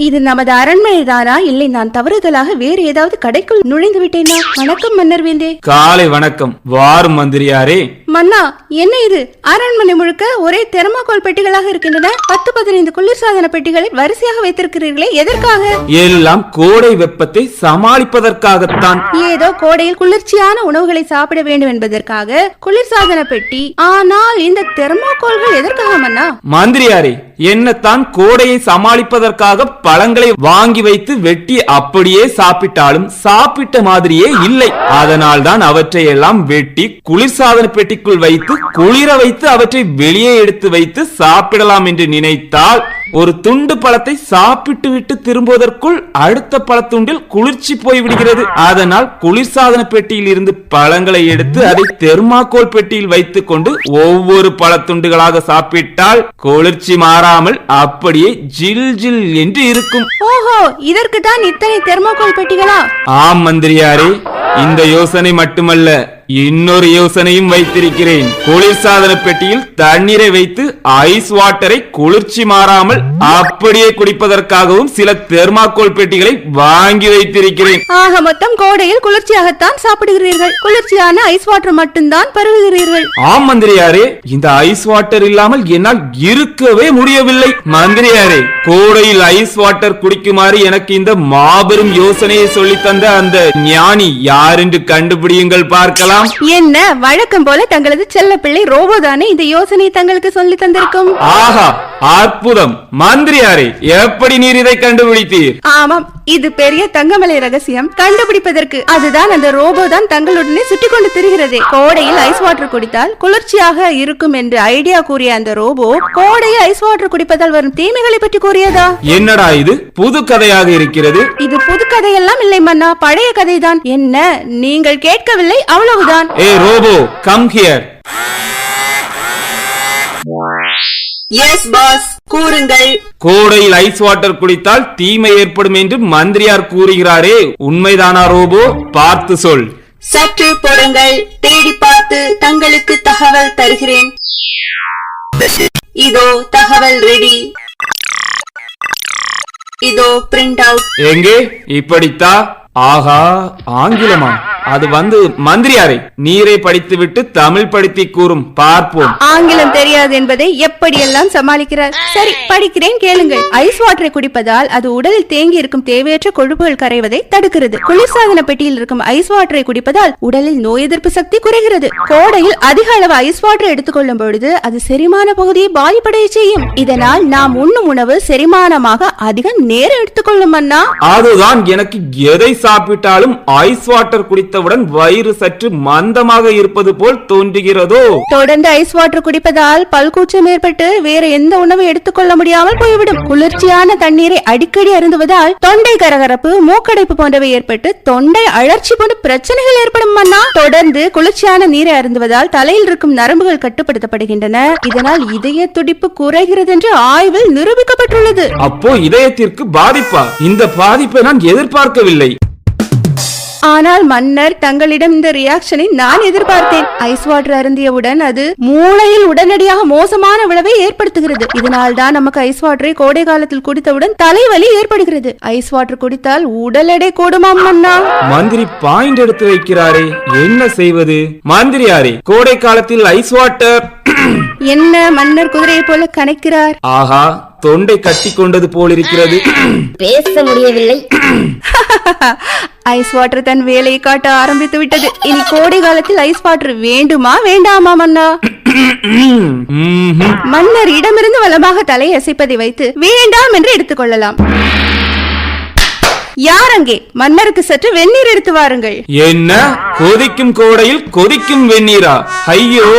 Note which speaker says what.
Speaker 1: இது நமது அரண்மனைதானா, இல்லை நான் தவறுதலாக வேறு ஏதாவது கடைக்குள் நுழைந்து விட்டேனா? வணக்கம் மன்னர் வேந்தே.
Speaker 2: காலை வணக்கம். வாரும் மந்திரியாரே.
Speaker 1: மன்னா, என்ன இது? அரண்மனை முழுக்க ஒரே தெர்மாகோல் பெட்டிகளாக இருக்கின்றன. 10-15 குளிர்சாதன பெட்டிகளை வரிசையாக வைத்திருக்கிறீர்களே, எதற்காக?
Speaker 2: எல்லாம் கோடை வெப்பத்தை சமாளிப்பதற்காகத்தான்.
Speaker 1: ஏதோ கோடையில் குளிர்ச்சியான உணவுகளை சாப்பிட வேண்டும் என்பதற்காக குளிர்சாதன பெட்டி. ஆனால் இந்த தெர்மாகோல்கள் எதற்காக மன்னா?
Speaker 2: மந்திரியாரே, என்னத்தான் கோடையை சமாளிப்பதற்காக பழங்களை வாங்கி வைத்து வெட்டி அப்படியே சாப்பிட்டாலும் சாப்பிட்ட மாதிரியே இல்லை. அதனால் தான் அவற்றை எல்லாம் வெட்டி குளிர்சாதன பெட்டிக்குள் வைத்து குளிர வைத்து அவற்றை வெளியே எடுத்து வைத்து சாப்பிடலாம் என்று நினைத்தால் ஒரு துண்டு பழத்தை சாப்பிட்டு விட்டு திரும்புவதற்குள் அடுத்த பழத்துண்டில் குளிர்ச்சி போய்விடுகிறது. அதனால் குளிர்சாதன பெட்டியில் இருந்து பழங்களை எடுத்து அதை தெர்மாகோல் பெட்டியில் வைத்துக் கொண்டு ஒவ்வொரு பழத்துண்டுகளாக சாப்பிட்டால் குளிர்ச்சி மாறாமல் அப்படியே ஜில் ஜில் என்று இருக்கும்.
Speaker 1: ஓஹோ, இதற்கு தான் இத்தனை தெர்மாகோல் பெட்டிகளா?
Speaker 2: ஆம் மந்திரியாரே, இந்த யோசனை மட்டுமல்ல, இன்னொரு யோசனையும் வைத்திருக்கிறேன். குளிர்சாதன பெட்டியில் தண்ணீரை வைத்து ஐஸ் வாட்டரை குளிர்ச்சி மாறாமல் அப்படியே குடிப்பதற்காகவும் சில தெர்மாகோல் பெட்டிகளை வாங்கி வைத்திருக்கிறேன்.
Speaker 1: ஆக மொத்தம் கோடையில் குளிர்ச்சியாகத்தான் சாப்பிடுகிறீர்கள், குளிர்ச்சியான ஐஸ் வாட்டர் மட்டும்தான் பருகுகிறீர்கள்.
Speaker 2: ஆம் மந்திரியாரே, இந்த ஐஸ் வாட்டர் இல்லாமல் என்னால் இருக்கவே முடியவில்லை. மந்திரியாரே, கோடையில் ஐஸ் வாட்டர் குடிக்குமாறு எனக்கு இந்த மாபெரும் யோசனையை சொல்லி தந்த அந்த ஞானி யார் என்று கண்டுபிடியுங்கள் பார்க்கலாம்.
Speaker 1: என்ன, வழக்கம் போல தங்களது செல்ல பிள்ளை ரோபோ தானே இந்த யோசனை தங்களுக்கு சொல்லி தந்திருக்கும்.
Speaker 2: ஆஹா, அற்புதம். மந்திரியாரே, எப்படி நீர் இதை கண்டுபிடித்தீர்?
Speaker 1: ஆமாம், இது பெரிய தங்கமலை ரகசியம். கண்டுபிடிப்பதற்கு அதுதான் அந்த ரோபோ தான் தங்களுடனே சுற்றி கொண்டு திரிகிறது. கோடையில் ஐஸ் வாட்டர் குடித்தால் குளிர்ச்சியாக இருக்கும் என்று ஐடியா கூறிய அந்த ரோபோ கோடையில் ஐஸ் வாட்டர் குடிப்பதால் வரும் தீமைகளை பற்றி கூறியதா?
Speaker 2: என்னடா இது புது கதையாக இருக்கிறது?
Speaker 1: இது புது கதையெல்லாம் இல்லை மன்னா, பழைய கதைதான். என்ன, நீங்கள் கேட்கவில்லை, அவ்வளவுதான்.
Speaker 2: ஏ robo, come here.
Speaker 1: Yes boss, கூறுங்கள்.
Speaker 2: கோடையில் ஐஸ் வாட்டர் குடித்தால் தீமை ஏற்படும் என்று மந்திரியார் கூறுகிறாரே, உண்மைதானா ரோபோ? பார்த்து சொல்.
Speaker 1: சற்று பொறுங்கள், தேடி பார்த்து தங்களுக்கு தகவல் தருகிறேன். இதோ தகவல் ரெடி. இதோ பிரிண்ட் அவுட்.
Speaker 2: எங்கே? இப்படித்தா? ஆஹா, ஆங்கிலமா? அது மந்திரியாரே, நீரை படித்துவிட்டு தமிழ் படித்து கூறும், பார்ப்போம்.
Speaker 1: ஆங்கிலம் தெரியாது என்பதை எப்படியெல்லாம் சமாளிக்கிறார். சரி, படிக்கிறேன், கேளுங்கள். ஐஸ் வாட்டரை குடிப்பதால் அது உடலில் தேங்கி இருக்கும் தேவையற்ற கொழுப்புகள் கரைவதை தடுக்கிறது. குளிர்சாதன பெட்டியில் இருக்கும் ஐஸ் வாட்டரை குடிப்பதால் உடலில் நோய் எதிர்ப்பு சக்தி குறைகிறது. கோடையில் அதிக அளவு ஐஸ் வாட்டரை எடுத்துக்கொள்ளும் பொழுது அது செரிமான பகுதியை பாதிப்படைய செய்யும். இதனால் நாம் உண்ணும் உணவு செரிமானமாக அதிக நேரம் எடுத்துக்கொள்ளும் மன்னா.
Speaker 2: அதுதான், எனக்கு எதை சாப்பிட்டாலும் ஐஸ் வாட்டர் குடித்தவுடன் வயிறு சற்று மந்தமாக இருப்பது போல் தோன்றுகிறதோ.
Speaker 1: தொடர்ந்து ஐஸ் வாட்டர் குடிப்பதால் பல்கூச்சம் ஏற்பட்டு வேற எந்த உணவை எடுத்துக்கொள்ள முடியாமல் போய்விடும். குளிர்ச்சியான தண்ணீரை அடிக்கடி அருந்துவதால் தொண்டை கரகரப்பு, மூக்கடைப்பு போன்றவை ஏற்பட்டு தொண்டை அழற்சி போன்ற பிரச்சனைகள் ஏற்படும் மன்னா. தொடர்ந்து குளிர்ச்சியான நீரை அருந்துவதால் தலையில் இருக்கும் நரம்புகள் கட்டுப்படுத்தப்படுகின்றன. இதனால் இதய துடிப்பு குறைகிறது என்று ஆய்வில் நிரூபிக்கப்பட்டுள்ளது.
Speaker 2: அப்போ இதயத்திற்கு பாதிப்பா? இந்த பாதிப்பை நான் எதிர்பார்க்கவில்லை.
Speaker 1: ஆனால் மன்னர், தங்களிடம் இந்த ரியாக்ஷனை நான் எதிர்பார்த்தேன். ஐஸ் வாட்டர் அருந்தியவுடன் அது மூளையில் உடனடியாக மோசமான விளைவை ஏற்படுத்துகிறது. இதனால் தான் நமக்கு ஐஸ் வாட்டரை கோடை காலத்தில் குடித்தவுடன் தலைவலி ஏற்படுகிறது. ஐஸ் வாட்டர் குடித்தால் உடல் எடை கூடுமாம் மன்னா.
Speaker 2: மந்திரி பாயிண்ட் எடுத்து வைக்கிறாரே, என்ன செய்வது? மந்திரியாரே, கோடை காலத்தில் ஐஸ் வாட்டர்
Speaker 1: என்ன மன்னர் குதிரையை போல கணக்கிறார்?
Speaker 2: ஆஹா, தொண்டை கட்டி கொண்டது போல் இருக்கிறது.
Speaker 3: பேச முடியவில்லை.
Speaker 1: ஐஸ் வாட்டர் தன் வேலையை காட்ட ஆரம்பித்து விட்டது. இனி கோடை காலத்தில் ஐஸ் வாட்டர் வேண்டுமா வேண்டாமா மன்னா? மன்னர் இடமிருந்து வலமாக தலையை அசைப்பதை வைத்து வேண்டாம் என்று எடுத்துக்கொள்ளலாம். யார் அங்கே? மன்னருக்கு சற்று வெந்நீர் எடுத்து வாருங்கள்.
Speaker 2: என்ன, கொதிக்கும் கோடையில் கொதிக்கும் வெந்நீரா? ஐயோ!